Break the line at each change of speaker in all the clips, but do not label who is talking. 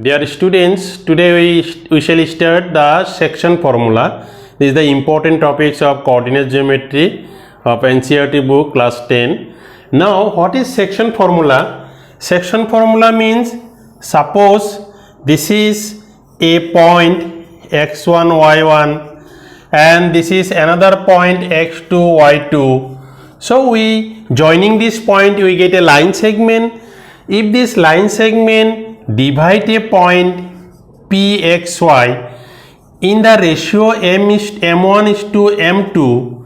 Dear students, today we shall start the section formula. This is the important topics of coordinate geometry of NCERT book class 10. Now, what is section formula? Section formula means suppose this is a point x1, y1 and this is another point x2, y2. So, we joining this point we get a line segment. If this line segment divide a point pxy in the ratio m1 is to m2.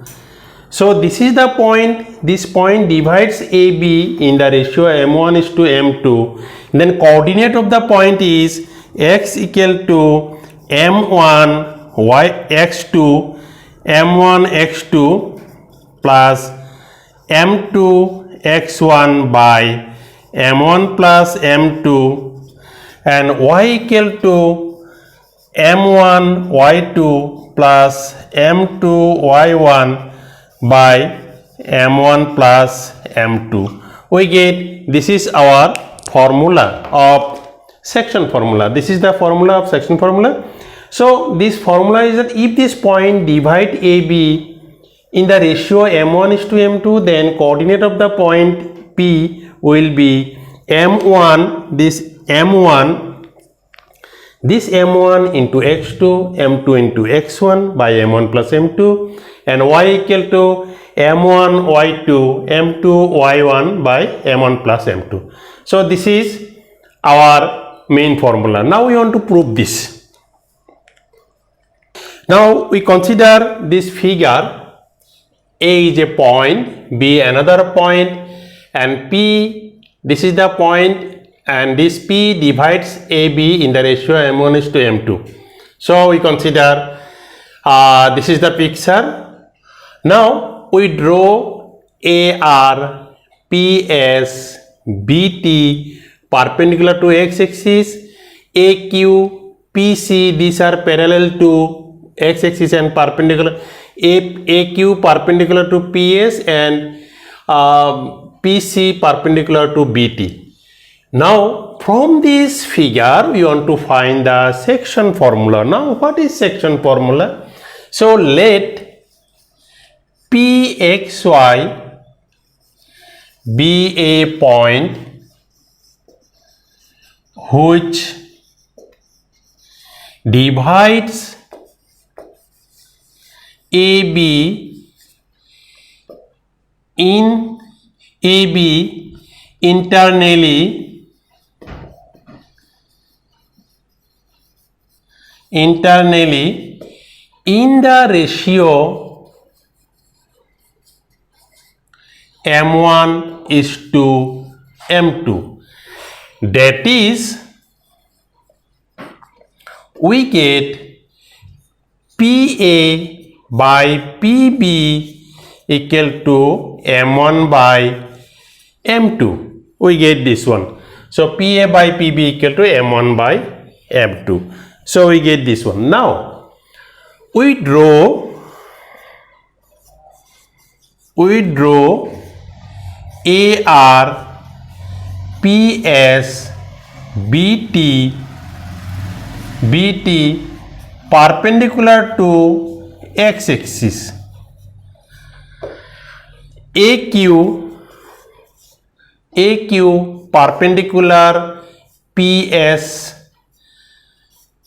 So this is the point, this point divides AB in the ratio m1 is to m2. Then coordinate of the point is x equal to m1 y x2 m1 x2 plus m2 x1 by m1 plus m2 and y equal to m1 y2 plus m2 y1 by m1 plus m2. We get this is our formula of section formula. This is the formula of section formula. So this formula is that if this point divide AB in the ratio m1 is to m2, then coordinate of the point P will be m1 this m1 into x2 m2 into x1 by m1 plus m2 and y equal to m1 y2 m2 y1 by m1 plus m2. So this is our main formula. Now we want to prove this. Now we consider this figure. A is a point, B another point, and P, this is the point, and this P divides AB in the ratio m1 is to m2. So we consider this is the picture. Now we draw AR, PS, BT perpendicular to x-axis, AQ, PC, these are parallel to x-axis and perpendicular. AQ perpendicular to PS and PC perpendicular to BT. Now from this figure we want to find the section formula. Now what is section formula? So let PXY be a point which divides AB in AB internally in the ratio m1 is to m2. That is, we get PA by PB equal to m1 by m2. We get this one. So PA by PB equal to m1 by m2. So we get this one. Now we draw AR, PS, BT perpendicular to x-axis. AQ perpendicular PS,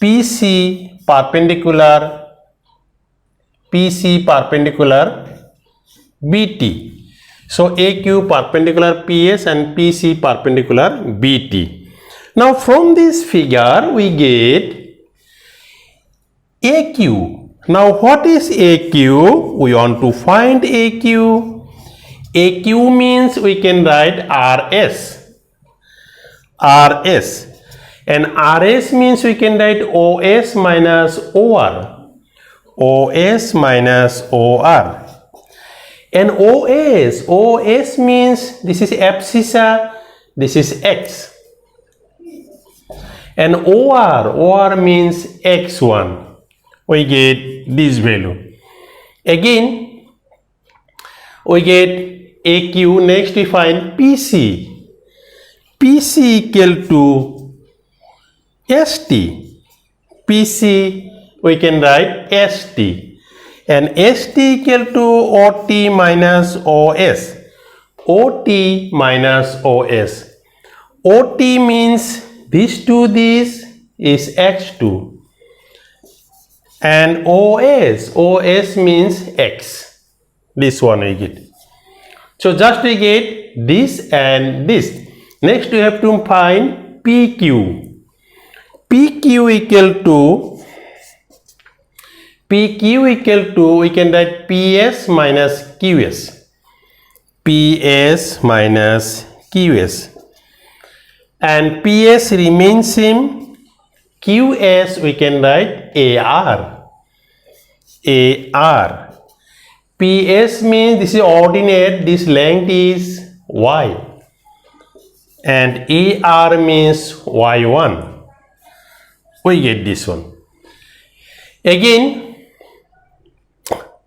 PC perpendicular BT. So AQ perpendicular PS and PC perpendicular BT. Now from this figure we get AQ. Now what is AQ? We want to find AQ. AQ means we can write RS. And RS means we can write OS minus OR. And OS means this is abscissa, this is X. And OR means X1. We get this value. Again, we get AQ. Next we find PC. PC equal to ST. PC we can write ST. And ST equal to OT minus OS. OT minus OS. OT means this to this is X2. And OS means X. This one we get. So just we get this and this. Next we have to find PQ. PQ equal to we can write PS minus QS. PS minus QS. And PS remains same. QS we can write AR. AR. PS means this is ordinate, this length is Y. And AR means Y1. We get this one. Again,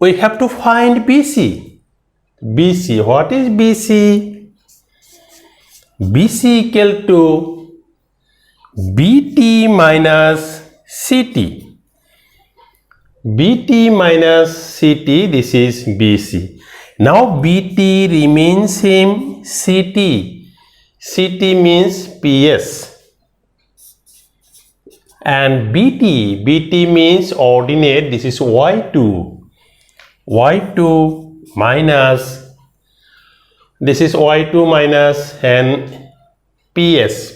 we have to find BC. BC, what is BC? BC equal to BT minus CT. BT minus CT, this is BC. Now BT remains same, CT. CT means PS. And BT means ordinate, this is Y2. Y2 minus, this is Y2 minus and PS.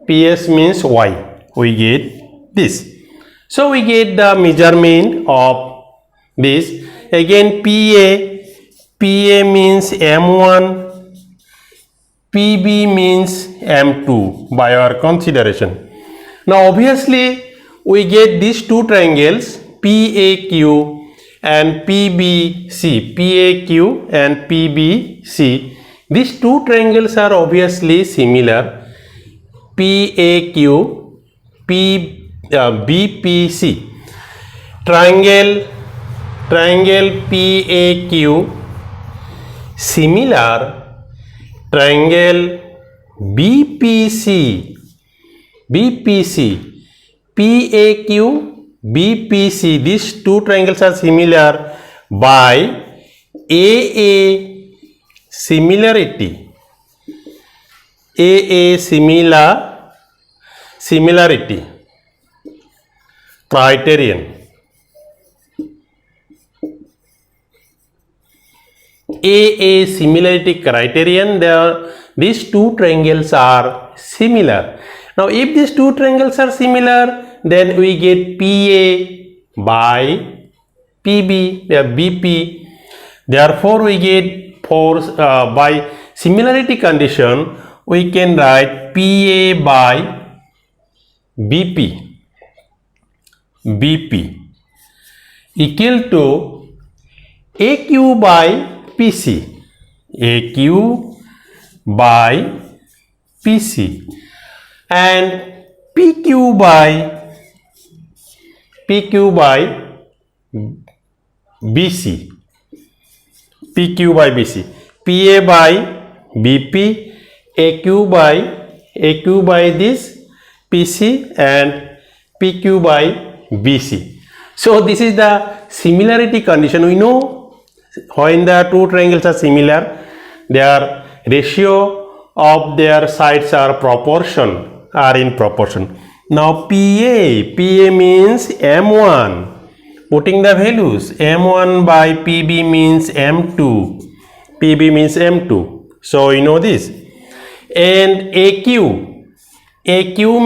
PS means Y. We get this. So we get the measurement of this. Again PA means M1, PB means M2 by our consideration. Now obviously we get these two triangles PAQ and PBC. PAQ and PBC. These two triangles are obviously similar. PAQ, BPC. Triangle PAQ similar triangle BPC. PAQ, BPC. These two triangles are similar by AA similarity. AA similarity criterion. AA similarity criterion, these two triangles are similar. Now if these two triangles are similar, then we get PA by PB, BP. Therefore we get by similarity condition we can write PA by BP equal to AQ by PC. AQ by PC and PQ by BC. PQ by BC. PA by BP, AQ by this PC and PQ by BC. So this is the similarity condition. We know when the two triangles are similar, their ratio of their sides are in proportion. Now PA means M1. Putting the values, M1 by PB means M2. PB means M2. So you know this. And AQ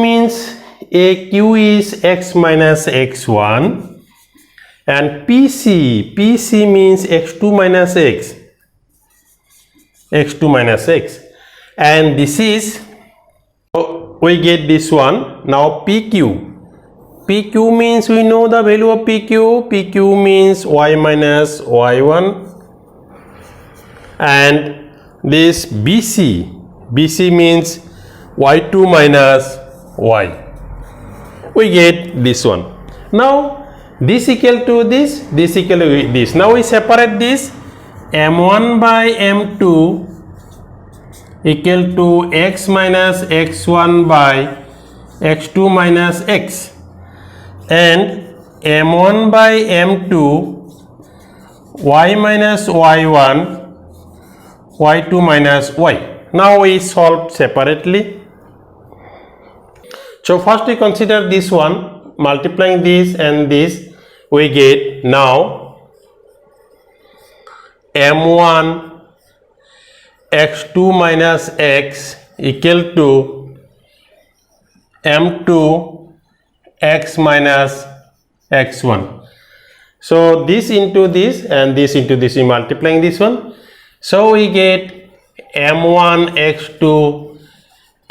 means AQ is X minus X1. And PC means X2 minus X. X2 minus X. And this is, we get this one. Now PQ means we know the value of PQ. PQ means Y minus Y1. And this BC means Y2 minus Y. We get this one. Now this equal to this equal to this. Now we separate this. M1 by M2 equal to X minus X1 by x2 minus x, and m1 by m2 y minus y1 y2 minus y. Now we solve separately. So first we consider this one, multiplying this and this, we get now m1 x2 minus x equal to m2 x minus x1. So this into this and this into this, we multiplying this one. So we get m1 x2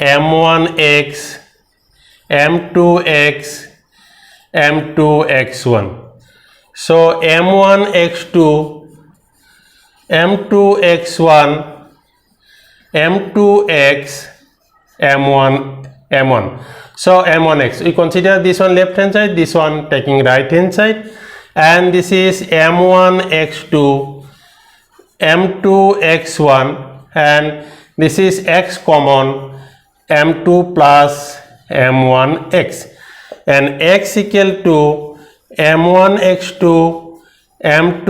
m1 x m2 x m2 x1. So m1 x2 m2 x1 m2 x m1 m1. So m1x, we consider this one left hand side, this one taking right hand side, and this is m1 x2 m2 x1, and this is x common, m2 plus m1 x, and x equal to m1 x2 m2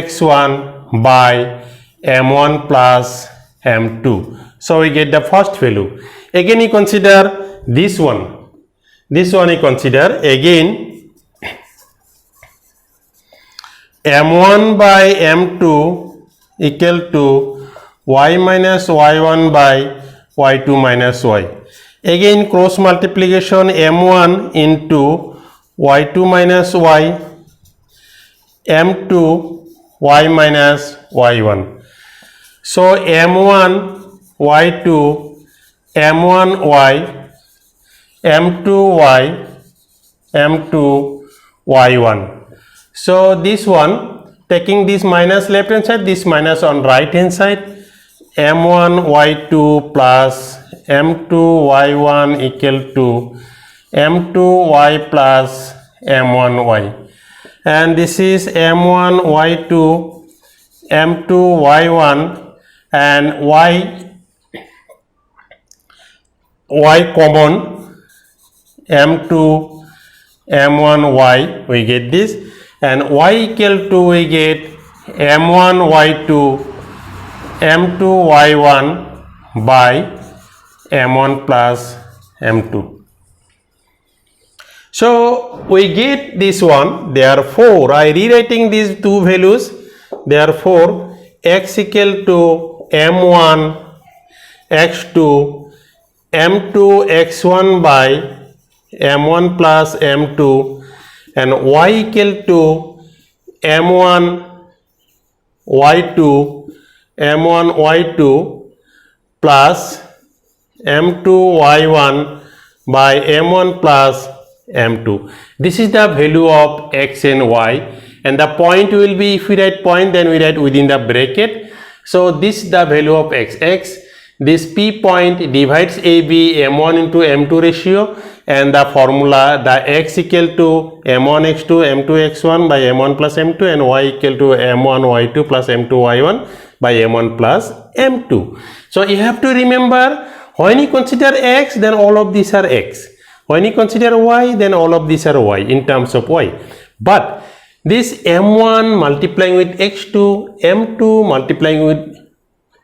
x1 by m1 plus m2. So we get the first value. Again we consider this one we consider again m1 by m2 equal to y minus y1 by y2 minus y. Again cross multiplication, m1 into y2 minus y, m2 y minus y1. So m1 y2 m1 y m2 y m2 y1. So this one taking this minus left hand side, this minus on right hand side, m1 y2 plus m2 y1 equal to m2 y plus m1 y, and this is m1 y2 m2 y1, and y common, m2 m1 y, we get this, and y equal to, we get m1 y2 m2 y1 by m1 plus m2. So we get this one. Therefore I rewriting these two values. Therefore x equal to m1 x2 m2 x1 by m1 plus m2, and y equal to m1 y2 m1 y2 plus m2 y1 by m1 plus m2. This is the value of x and y, and the point will be, if we write point, then we write within the bracket. So this is the value of x. This p point divides AB m1 into m2 ratio, and the formula, the x equal to m1 x2 m2 x1 by m1 plus m2, and y equal to m1 y2 plus m2 y1 by m1 plus m2. So you have to remember, when you consider x, then all of these are x. When you consider y, then all of these are y in terms of y. But this m1 multiplying with x2, m2 multiplying with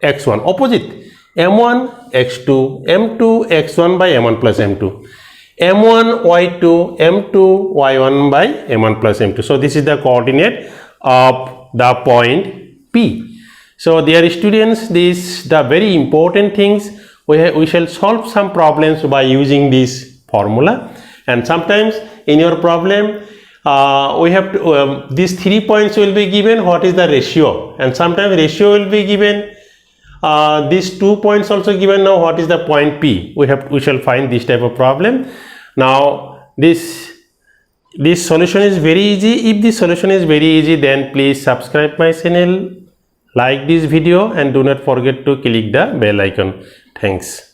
x1, opposite, m1 x2 m2 x1 by m1 plus m2, m1 y2 m2 y1 by m1 plus m2. So this is the coordinate of the point P. So dear students, these the very important things. We shall solve some problems by using this formula, and sometimes in your problem we have to, these 3 points will be given, what is the ratio, and sometimes ratio will be given, these 2 points also given. Now what is the point P? We shall find this type of problem. Now this solution is very easy. If this solution is very easy, then please subscribe my channel, like this video, and do not forget to click the bell icon. Thanks.